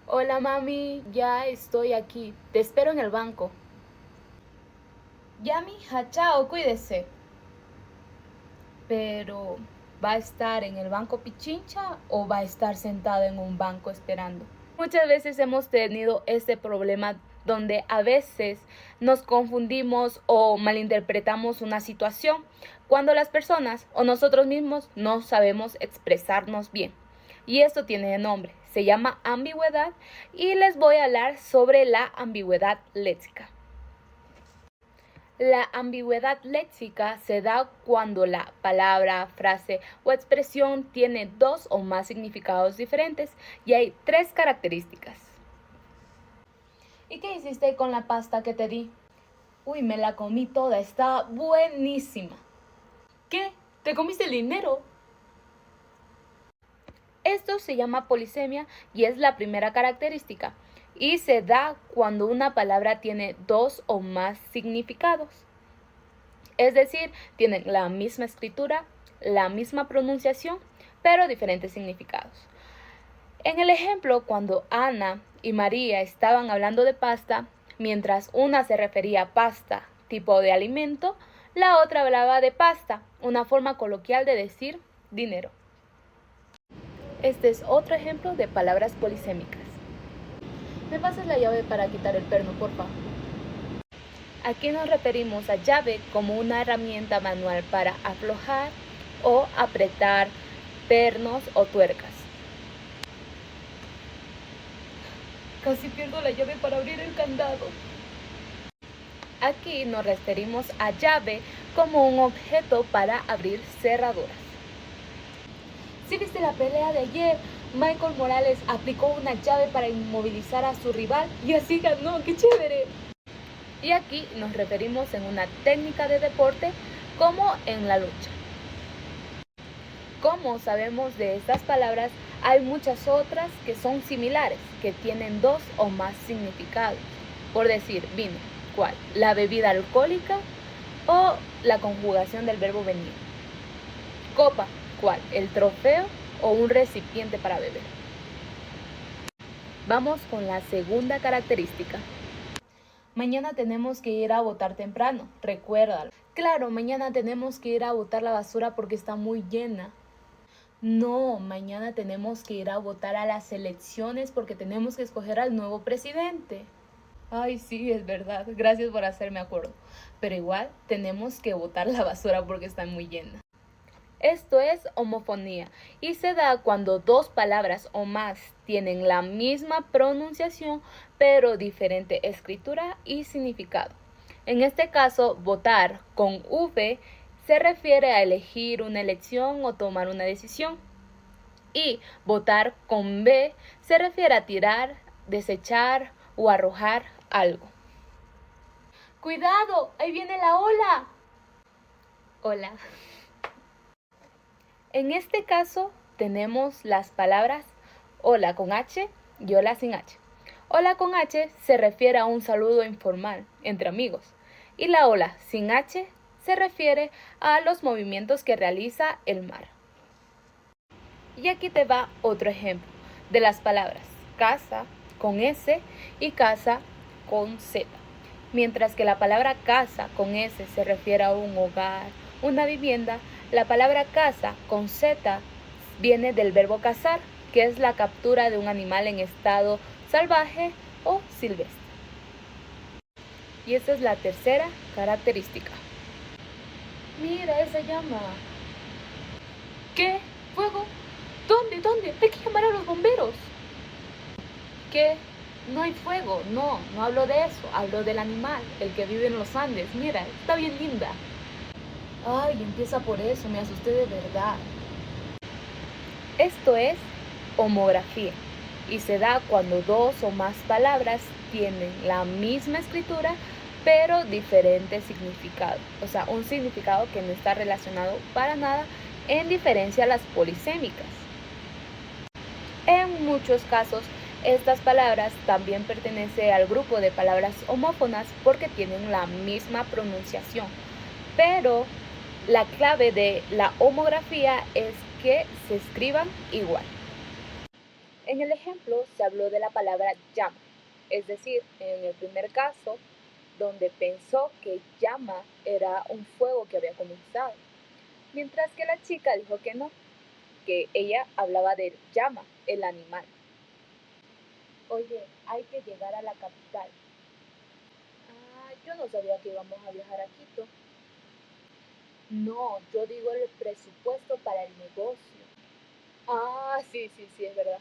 Hola mami, ya estoy aquí. Te espero en el banco. Ya mija, chao, cuídese. Pero, ¿va a estar en el banco Pichincha o va a estar sentado en un banco esperando? Muchas veces hemos tenido este problema donde a veces nos confundimos o malinterpretamos una situación cuando las personas o nosotros mismos no sabemos expresarnos bien. Y esto tiene nombre, se llama ambigüedad y les voy a hablar sobre la ambigüedad léxica. La ambigüedad léxica se da cuando la palabra, frase o expresión tiene dos o más significados diferentes y hay tres características. ¿Y qué hiciste con la pasta que te di? Uy, me la comí toda, está buenísima. ¿Qué? ¿Te comiste el dinero? Esto se llama polisemia y es la primera característica y se da cuando una palabra tiene dos o más significados. Es decir, tienen la misma escritura, la misma pronunciación, pero diferentes significados. En el ejemplo, cuando Ana y María estaban hablando de pasta, mientras una se refería a pasta, tipo de alimento, la otra hablaba de pasta, una forma coloquial de decir dinero. Este es otro ejemplo de palabras polisémicas. ¿Me pasas la llave para quitar el perno, porfa? Aquí nos referimos a llave como una herramienta manual para aflojar o apretar pernos o tuercas. Casi pierdo la llave para abrir el candado. Aquí nos referimos a llave como un objeto para abrir cerraduras. ¿Sí viste la pelea de ayer? Michael Morales aplicó una llave para inmovilizar a su rival y así ganó. ¡Qué chévere! Y aquí nos referimos en una técnica de deporte como en la lucha. Como sabemos de estas palabras, hay muchas otras que son similares, que tienen dos o más significados. Por decir, vino, ¿cuál? La bebida alcohólica o la conjugación del verbo venir. Copa, ¿cuál? El trofeo o un recipiente para beber. Vamos con la segunda característica. Mañana tenemos que ir a botar temprano, recuérdalo. Claro, mañana tenemos que ir a botar la basura porque está muy llena. No, mañana tenemos que ir a votar a las elecciones porque tenemos que escoger al nuevo presidente. Ay, sí, es verdad. Gracias por hacerme acuerdo. Pero igual tenemos que botar la basura porque está muy llena. Esto es homofonía y se da cuando dos palabras o más tienen la misma pronunciación pero diferente escritura y significado. En este caso, votar con V se refiere a elegir una elección o tomar una decisión. Y votar con B se refiere a tirar, desechar o arrojar algo. ¡Cuidado! ¡Ahí viene la ola! Hola. En este caso tenemos las palabras hola con H y hola sin H. Hola con H se refiere a un saludo informal entre amigos y la hola sin H se refiere a los movimientos que realiza el mar. Y aquí te va otro ejemplo de las palabras casa con S y casa con Z. Mientras que la palabra casa con S se refiere a un hogar, una vivienda, la palabra casa con Z viene del verbo cazar, que es la captura de un animal en estado salvaje o silvestre. Y esta es la tercera característica. Mira esa llama. ¿Qué? ¿Fuego? ¿Dónde? ¿Dónde? Hay que llamar a los bomberos. ¿Qué? No hay fuego. No, no hablo de eso. Hablo del animal, el que vive en los Andes. Mira, está bien linda. Ay, empieza por eso. Me asusté de verdad. Esto es homografía y se da cuando dos o más palabras tienen la misma escritura pero diferente significado. O sea, un significado que no está relacionado para nada en diferencia a las polisémicas. En muchos casos, estas palabras también pertenecen al grupo de palabras homófonas porque tienen la misma pronunciación. Pero la clave de la homografía es que se escriban igual. En el ejemplo se habló de la palabra llama, es decir, en el primer caso, donde pensó que llama era un fuego que había comenzado, mientras que la chica dijo que no, que ella hablaba del llama, el animal. Oye, hay que llegar a la capital. Ah, yo no sabía que íbamos a viajar a Quito. No, yo digo el presupuesto para el negocio. Ah, sí, sí, sí, es verdad.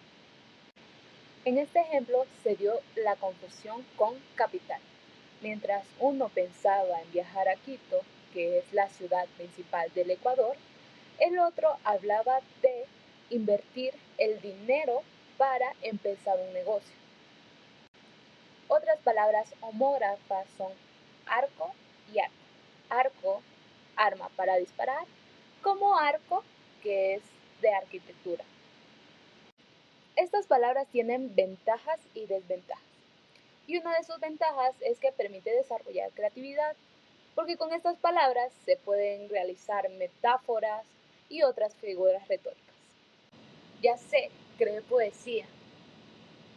En este ejemplo se dio la confusión con capital. Mientras uno pensaba en viajar a Quito, que es la ciudad principal del Ecuador, el otro hablaba de invertir el dinero para empezar un negocio. Otras palabras homógrafas son arco y arco. Arco, arma para disparar, como arco, que es de arquitectura. Estas palabras tienen ventajas y desventajas. Y una de sus ventajas es que permite desarrollar creatividad, porque con estas palabras se pueden realizar metáforas y otras figuras retóricas. Ya sé, cree poesía.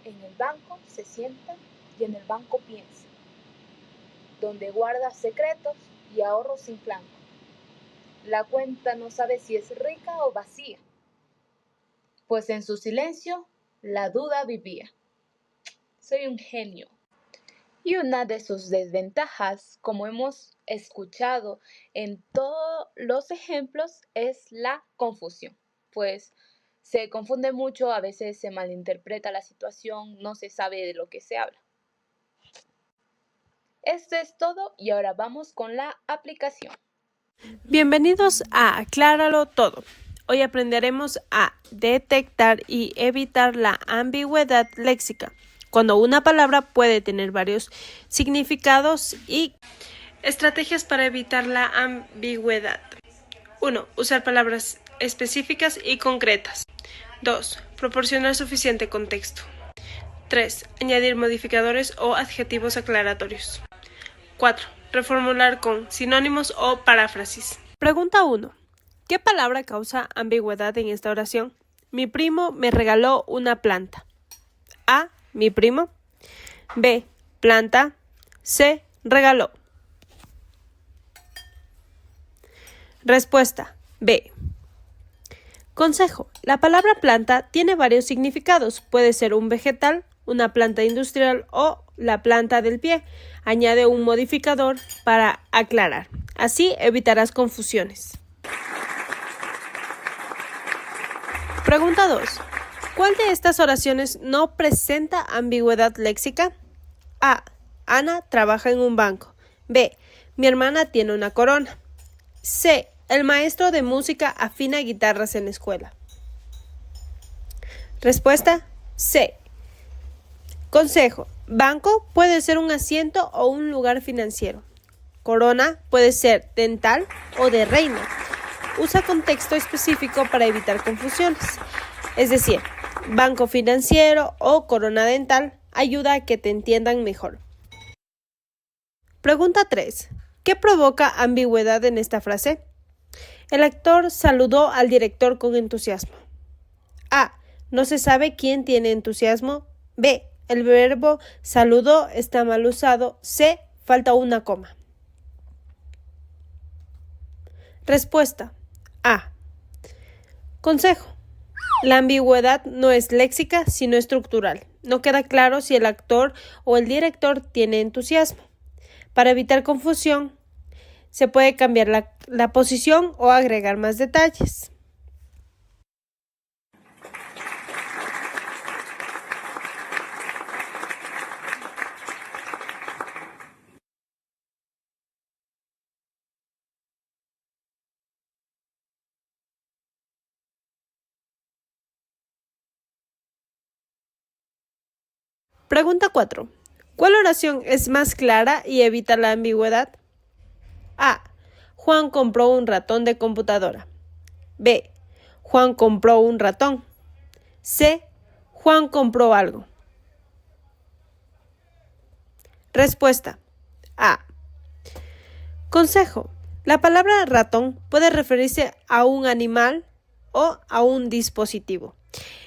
En el banco se sienta y en el banco piensa, donde guarda secretos y ahorros sin flanco. La cuenta no sabe si es rica o vacía, pues en su silencio la duda vivía. Soy un genio. Y una de sus desventajas, como hemos escuchado en todos los ejemplos, es la confusión, pues se confunde mucho, a veces se malinterpreta la situación, no se sabe de lo que se habla. Esto es todo y ahora vamos con la aplicación. Bienvenidos a Acláralo Todo. Hoy aprenderemos a detectar y evitar la ambigüedad léxica, cuando una palabra puede tener varios significados y estrategias para evitar la ambigüedad. 1. Usar palabras específicas y concretas. 2. Proporcionar suficiente contexto. 3. Añadir modificadores o adjetivos aclaratorios. 4. Reformular con sinónimos o paráfrasis. Pregunta 1. ¿Qué palabra causa ambigüedad en esta oración? Mi primo me regaló una planta. A. Mi primo. B. Planta. C. Regaló. Respuesta. B. Consejo. La palabra planta tiene varios significados. Puede ser un vegetal, una planta industrial o la planta del pie. Añade un modificador para aclarar. Así evitarás confusiones. Pregunta 2. ¿Cuál de estas oraciones no presenta ambigüedad léxica? A. Ana trabaja en un banco. B. Mi hermana tiene una corona. C. El maestro de música afina guitarras en la escuela. Respuesta. C. Consejo. Banco puede ser un asiento o un lugar financiero. Corona puede ser dental o de reina. Usa contexto específico para evitar confusiones. Es decir, banco financiero o corona dental ayuda a que te entiendan mejor. Pregunta 3. ¿Qué provoca ambigüedad en esta frase? El actor saludó al director con entusiasmo. A. No se sabe quién tiene entusiasmo. B. El verbo saludó está mal usado. C. Falta una coma. Respuesta. A. Consejo. La ambigüedad no es léxica, sino estructural. No queda claro si el actor o el director tiene entusiasmo. Para evitar confusión, se puede cambiar la posición o agregar más detalles. Pregunta 4. ¿Cuál oración es más clara y evita la ambigüedad? A. Juan compró un ratón de computadora. B. Juan compró un ratón. C. Juan compró algo. Respuesta. A. Consejo. La palabra ratón puede referirse a un animal, o a un dispositivo.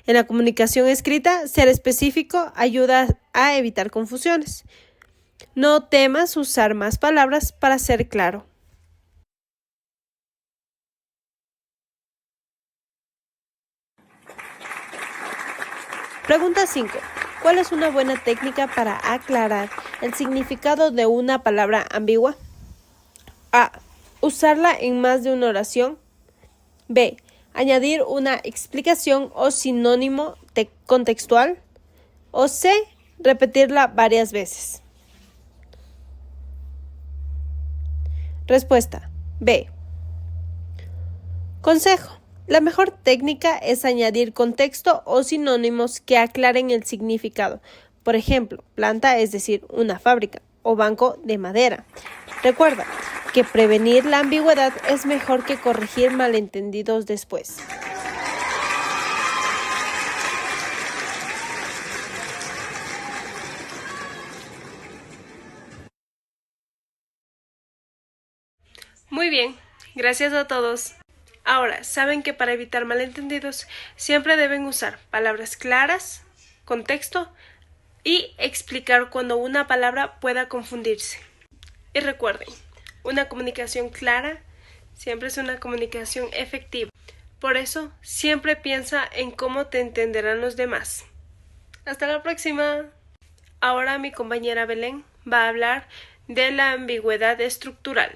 En la comunicación escrita, ser específico ayuda a evitar confusiones. No temas usar más palabras para ser claro. Pregunta 5. ¿Cuál es una buena técnica para aclarar el significado de una palabra ambigua? A. Usarla en más de una oración. B. Añadir una explicación o sinónimo contextual. O C. Repetirla varias veces. Respuesta. B. Consejo. La mejor técnica es añadir contexto o sinónimos que aclaren el significado. Por ejemplo, planta es decir, una fábrica o banco de madera. Recuerda que prevenir la ambigüedad es mejor que corregir malentendidos después. Muy bien, gracias a todos. Ahora, saben que para evitar malentendidos siempre deben usar palabras claras, contexto y explicar cuando una palabra pueda confundirse. Y recuerden, una comunicación clara siempre es una comunicación efectiva. Por eso, siempre piensa en cómo te entenderán los demás. Hasta la próxima. Ahora mi compañera Belén va a hablar de la ambigüedad estructural.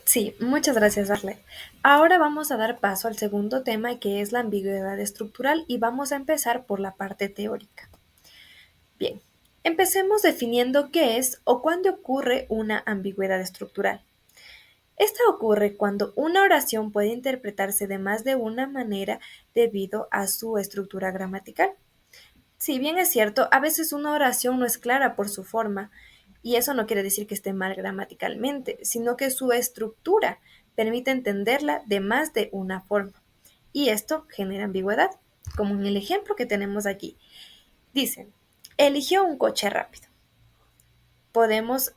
Sí, muchas gracias, Arlet. Ahora vamos a dar paso al segundo tema, que es la ambigüedad estructural, y vamos a empezar por la parte teórica. Bien, empecemos definiendo qué es o cuándo ocurre una ambigüedad estructural. Esta ocurre cuando una oración puede interpretarse de más de una manera debido a su estructura gramatical. Si bien es cierto, a veces una oración no es clara por su forma, y eso no quiere decir que esté mal gramaticalmente, sino que su estructura permite entenderla de más de una forma. Y esto genera ambigüedad, como en el ejemplo que tenemos aquí. Dicen, eligió un coche rápido. Podemos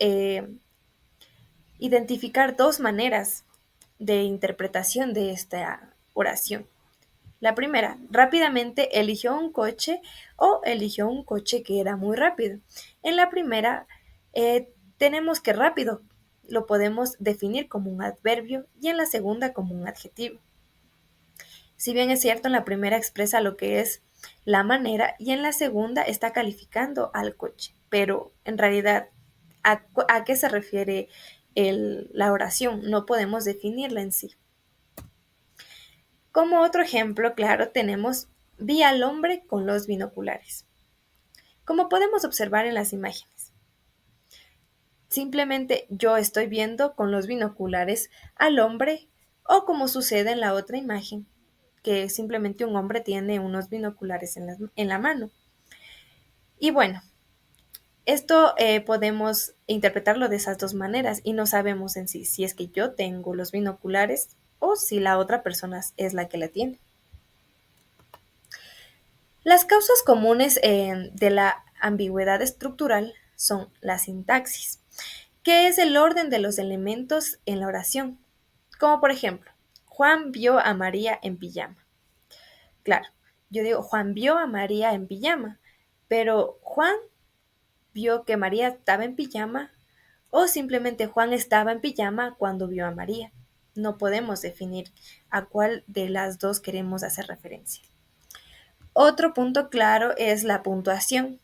identificar dos maneras de interpretación de esta oración. La primera, rápidamente eligió un coche o eligió un coche que era muy rápido. En la primera, tenemos que rápido lo podemos definir como un adverbio y en la segunda como un adjetivo. Si bien es cierto, en la primera expresa lo que es la manera y en la segunda está calificando al coche, pero en realidad, ¿a qué se refiere la oración? No podemos definirla en sí. Como otro ejemplo claro tenemos vi al hombre con los binoculares. Como podemos observar en las imágenes, simplemente yo estoy viendo con los binoculares al hombre o como sucede en la otra imagen, que simplemente un hombre tiene unos binoculares en la mano. Y bueno, esto podemos interpretarlo de esas dos maneras y no sabemos en sí si es que yo tengo los binoculares o si la otra persona es la que la tiene. Las causas comunes de la ambigüedad estructural son la sintaxis, que es el orden de los elementos en la oración, como por ejemplo, Juan vio a María en pijama. Claro, yo digo Juan vio a María en pijama, pero Juan vio que María estaba en pijama o simplemente Juan estaba en pijama cuando vio a María. No podemos definir a cuál de las dos queremos hacer referencia. Otro punto claro es la puntuación,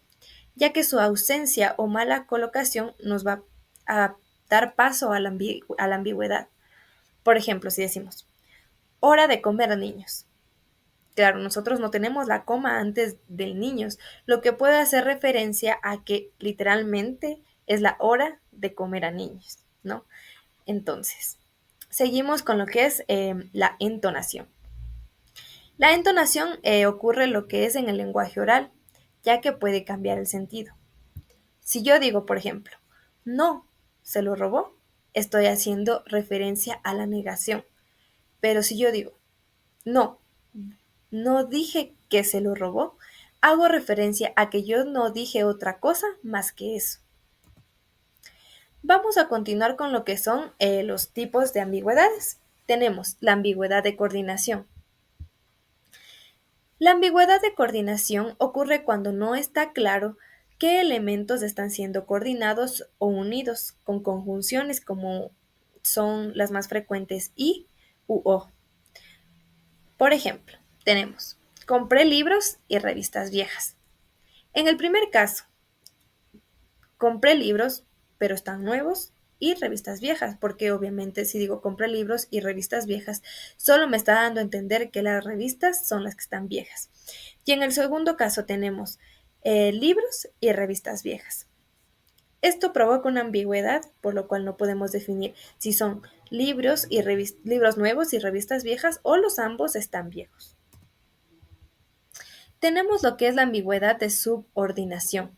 ya que su ausencia o mala colocación nos va a dar paso a la ambigüedad. Por ejemplo, si decimos, hora de comer a niños. Claro, nosotros no tenemos la coma antes del niños, lo que puede hacer referencia a que literalmente es la hora de comer a niños, ¿no? Entonces, seguimos con lo que es la entonación. La entonación ocurre lo que es en el lenguaje oral, ya que puede cambiar el sentido. Si yo digo, por ejemplo, no, se lo robó, estoy haciendo referencia a la negación. Pero si yo digo, no, no dije que se lo robó, hago referencia a que yo no dije otra cosa más que eso. Vamos a continuar con lo que son los tipos de ambigüedades. tenemos la ambigüedad de coordinación. La ambigüedad de coordinación ocurre cuando no está claro qué elementos están siendo coordinados o unidos con conjunciones como son las más frecuentes y u o. Por ejemplo, tenemos compré libros y revistas viejas. En el primer caso, compré libros, pero están nuevos, y revistas viejas, porque obviamente si digo compré libros y revistas viejas, solo me está dando a entender que las revistas son las que están viejas. Y en el segundo caso tenemos libros y revistas viejas. Esto provoca una ambigüedad, por lo cual no podemos definir si son libros nuevos y revistas viejas o los ambos están viejos. Tenemos lo que es la ambigüedad de subordinación.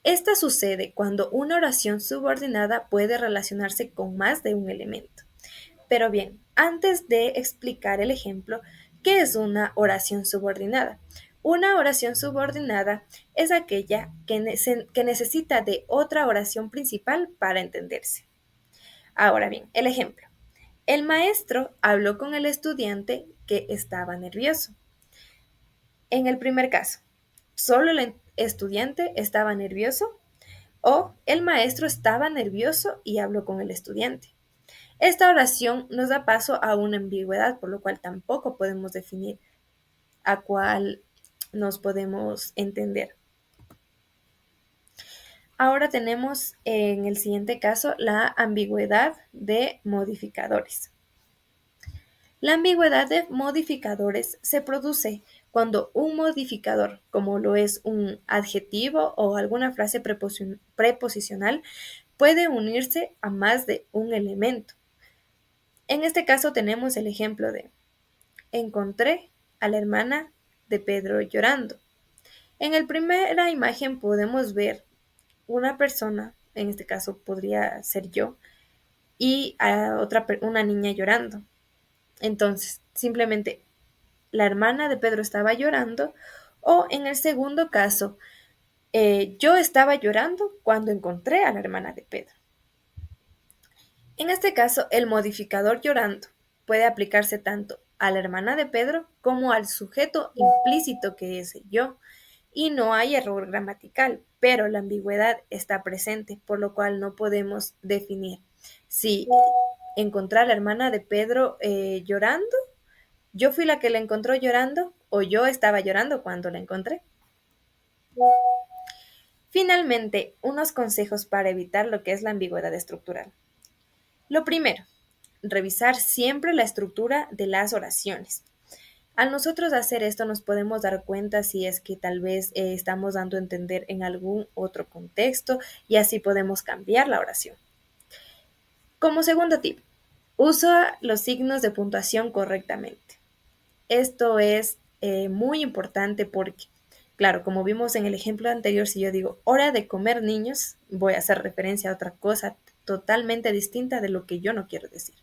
Esta sucede cuando una oración subordinada puede relacionarse con más de un elemento. Pero bien, antes de explicar el ejemplo, ¿qué es una oración subordinada? Una oración subordinada es aquella que necesita de otra oración principal para entenderse. Ahora bien, el ejemplo. El maestro habló con el estudiante que estaba nervioso. En el primer caso, solo el estudiante estaba nervioso o el maestro estaba nervioso y habló con el estudiante. Esta oración nos da paso a una ambigüedad, por lo cual tampoco podemos definir a cuál nos podemos entender. Ahora tenemos en el siguiente caso la ambigüedad de modificadores. La ambigüedad de modificadores se produce cuando un modificador, como lo es un adjetivo o alguna frase preposicional, puede unirse a más de un elemento. En este caso tenemos el ejemplo de encontré a la hermana de Pedro llorando. En la primera imagen podemos ver una persona, en este caso podría ser yo, y a una niña llorando. Entonces, simplemente la hermana de Pedro estaba llorando, o en el segundo caso, yo estaba llorando cuando encontré a la hermana de Pedro. En este caso, el modificador llorando puede aplicarse tanto a la hermana de Pedro como al sujeto implícito que es yo, y no hay error gramatical, pero la ambigüedad está presente, por lo cual no podemos definir si encontrar a la hermana de Pedro llorando, yo fui la que la encontró llorando o yo estaba llorando cuando la encontré. Finalmente, unos consejos para evitar lo que es la ambigüedad estructural. Lo primero, revisar siempre la estructura de las oraciones. Al nosotros hacer esto nos podemos dar cuenta si es que tal vez estamos dando a entender en algún otro contexto y así podemos cambiar la oración. Como segundo tip, usa los signos de puntuación correctamente. Esto es muy importante porque, claro, como vimos en el ejemplo anterior, si yo digo hora de comer niños, voy a hacer referencia a otra cosa totalmente distinta de lo que yo no quiero decir.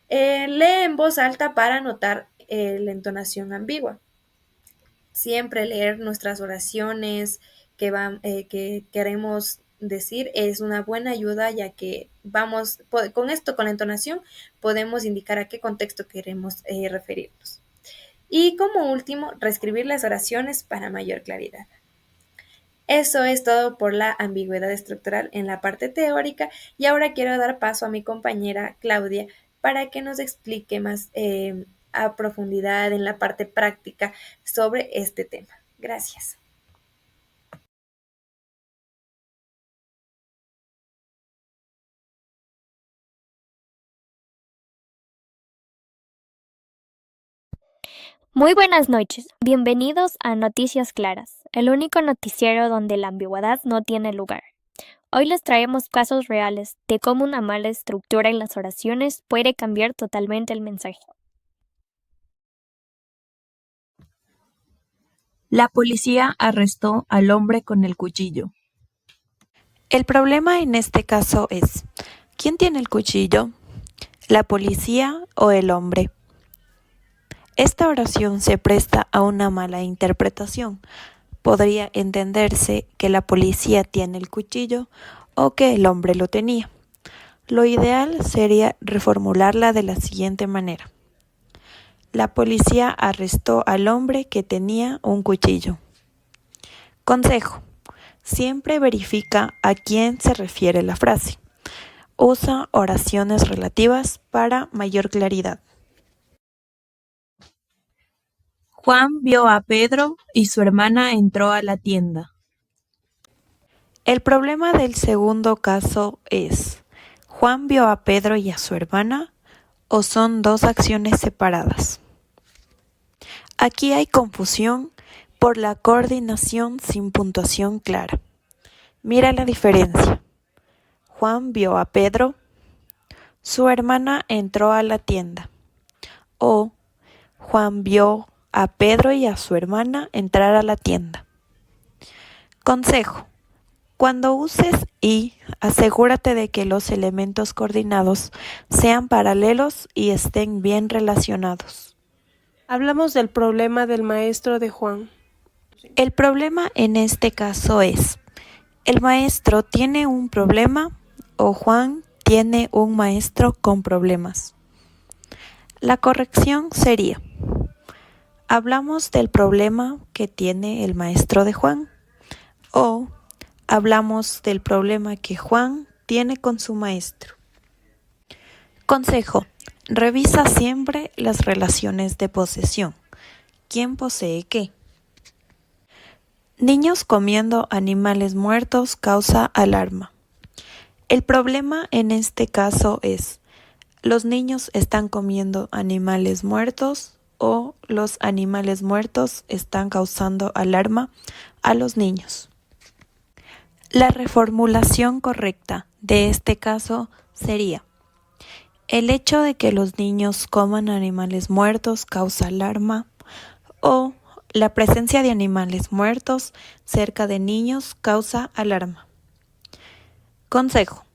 Lee en voz alta para notar la entonación ambigua. Siempre leer nuestras oraciones que queremos decir es una buena ayuda, ya que con esto, con la entonación, podemos indicar a qué contexto queremos referirnos. Y como último, reescribir las oraciones para mayor claridad. Eso es todo por la ambigüedad estructural en la parte teórica, y ahora quiero dar paso a mi compañera Claudia para que nos explique más a profundidad en la parte práctica sobre este tema. Gracias. Muy buenas noches, bienvenidos a Noticias Claras, el único noticiero donde la ambigüedad no tiene lugar. Hoy les traemos casos reales de cómo una mala estructura en las oraciones puede cambiar totalmente el mensaje. La policía arrestó al hombre con el cuchillo. El problema en este caso es, ¿quién tiene el cuchillo? ¿La policía o el hombre? Esta oración se presta a una mala interpretación. Podría entenderse que la policía tiene el cuchillo o que el hombre lo tenía. Lo ideal sería reformularla de la siguiente manera. La policía arrestó al hombre que tenía un cuchillo. Consejo: siempre verifica a quién se refiere la frase. Usa oraciones relativas para mayor claridad. Juan vio a Pedro y su hermana entró a la tienda. El problema del segundo caso es: ¿Juan vio a Pedro y a su hermana o son dos acciones separadas? Aquí hay confusión por la coordinación sin puntuación clara. Mira la diferencia. Juan vio a Pedro, su hermana entró a la tienda. O Juan vio a Pedro y a su hermana entrar a la tienda. Consejo: cuando uses y, asegúrate de que los elementos coordinados sean paralelos y estén bien relacionados. Hablamos del problema del maestro de Juan. El problema en este caso es: ¿el maestro tiene un problema o Juan tiene un maestro con problemas? La corrección sería: ¿hablamos del problema que tiene el maestro de Juan o hablamos del problema que Juan tiene con su maestro? Consejo: revisa siempre las relaciones de posesión. ¿Quién posee qué? Niños comiendo animales muertos causa alarma. El problema en este caso es: ¿los niños están comiendo animales muertos o los animales muertos están causando alarma a los niños? La reformulación correcta de este caso sería: el hecho de que los niños coman animales muertos causa alarma, o la presencia de animales muertos cerca de niños causa alarma. Consejo: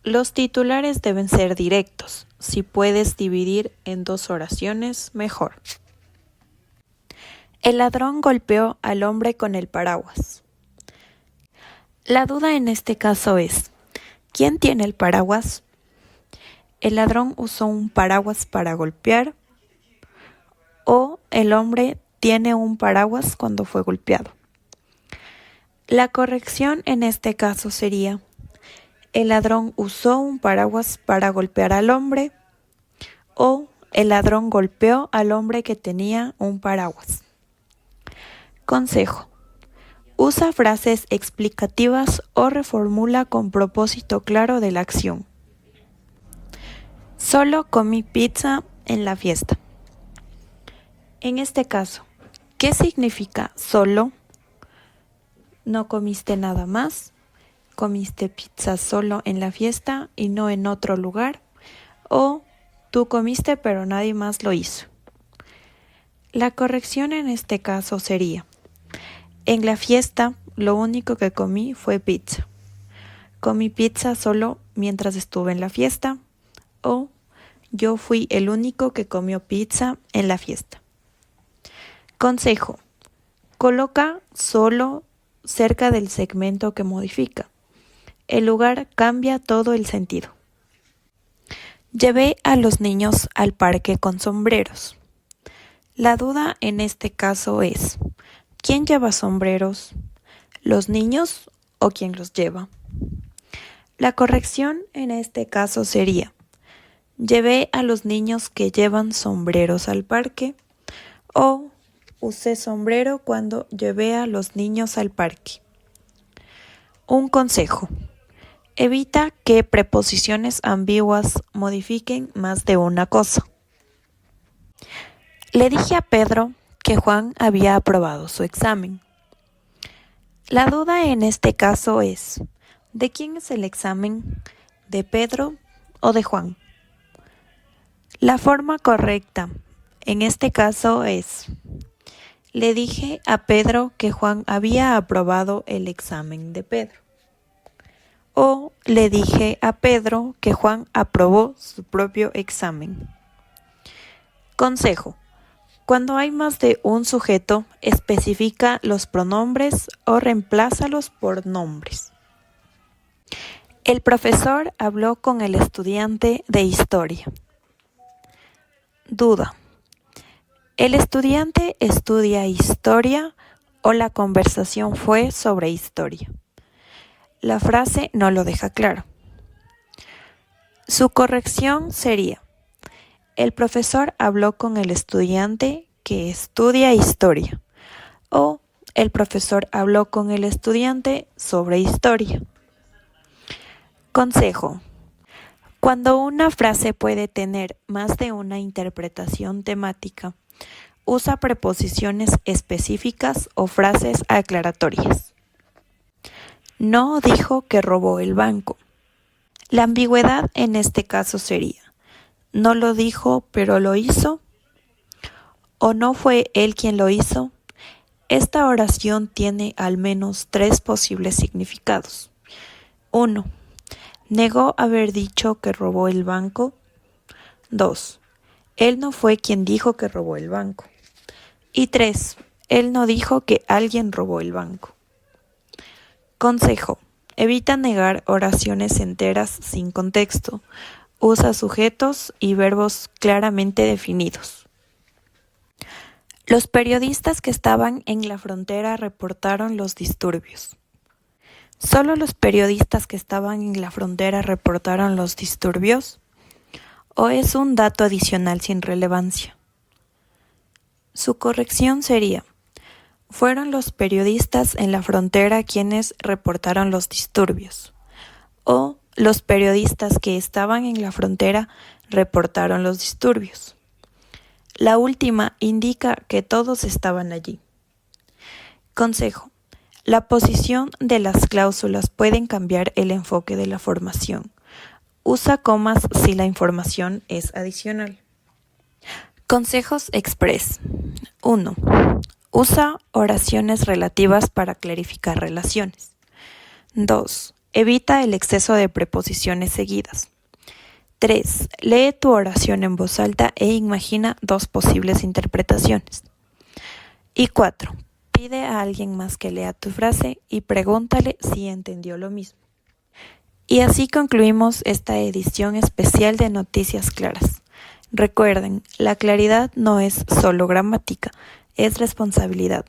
los titulares deben ser directos. Si puedes dividir en dos oraciones, mejor. El ladrón golpeó al hombre con el paraguas. La duda en este caso es: ¿quién tiene el paraguas? ¿El ladrón usó un paraguas para golpear o el hombre tiene un paraguas cuando fue golpeado? La corrección en este caso sería: ¿el ladrón usó un paraguas para golpear al hombre o el ladrón golpeó al hombre que tenía un paraguas? Consejo: usa frases explicativas o reformula con propósito claro de la acción. Solo comí pizza en la fiesta. En este caso, ¿qué significa solo? ¿No comiste nada más? ¿Comiste pizza solo en la fiesta y no en otro lugar? ¿O tú comiste pero nadie más lo hizo? La corrección en este caso sería: en la fiesta lo único que comí fue pizza. Comí pizza solo mientras estuve en la fiesta, o yo fui el único que comió pizza en la fiesta. Consejo: coloca solo cerca del segmento que modifica. El lugar cambia todo el sentido. Llevé a los niños al parque con sombreros. La duda en este caso es: ¿quién lleva sombreros? ¿Los niños o quién los lleva? La corrección en este caso sería: llevé a los niños que llevan sombreros al parque, o usé sombrero cuando llevé a los niños al parque. Un consejo: evita que preposiciones ambiguas modifiquen más de una cosa. Le dije a Pedro que Juan había aprobado su examen. La duda en este caso es: ¿de quién es el examen? ¿De Pedro o de Juan? La forma correcta en este caso es: le dije a Pedro que Juan había aprobado el examen de Pedro. O le dije a Pedro que Juan aprobó su propio examen. Consejo: cuando hay más de un sujeto, especifica los pronombres o reemplázalos por nombres. El profesor habló con el estudiante de historia. Duda. ¿El estudiante estudia historia o la conversación fue sobre historia? La frase no lo deja claro. Su corrección sería: el profesor habló con el estudiante que estudia historia, o el profesor habló con el estudiante sobre historia. Consejo: cuando una frase puede tener más de una interpretación temática, usa preposiciones específicas o frases aclaratorias. No dijo que robó el banco. La ambigüedad en este caso sería: no lo dijo, pero lo hizo, o no fue él quien lo hizo. Esta oración tiene al menos 3 posibles significados. 1. Negó haber dicho que robó el banco. 2. Él no fue quien dijo que robó el banco. Y 3. Él no dijo que alguien robó el banco. Consejo: evita negar oraciones enteras sin contexto. Usa sujetos y verbos claramente definidos. Los periodistas que estaban en la frontera reportaron los disturbios. ¿Solo los periodistas que estaban en la frontera reportaron los disturbios? ¿O es un dato adicional sin relevancia? Su corrección sería: fueron los periodistas en la frontera quienes reportaron los disturbios, o los periodistas que estaban en la frontera reportaron los disturbios. La última indica que todos estaban allí. Consejo: la posición de las cláusulas pueden cambiar el enfoque de la formación. Usa comas si la información es adicional. Consejos express. 1. Usa oraciones relativas para clarificar relaciones. 2. Evita el exceso de preposiciones seguidas. 3. Lee tu oración en voz alta e imagina 2 posibles interpretaciones. Y 4. Pide a alguien más que lea tu frase y pregúntale si entendió lo mismo. Y así concluimos esta edición especial de Noticias Claras. Recuerden, la claridad no es solo gramática, es responsabilidad.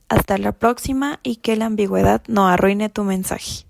Hasta la próxima y que la ambigüedad no arruine tu mensaje.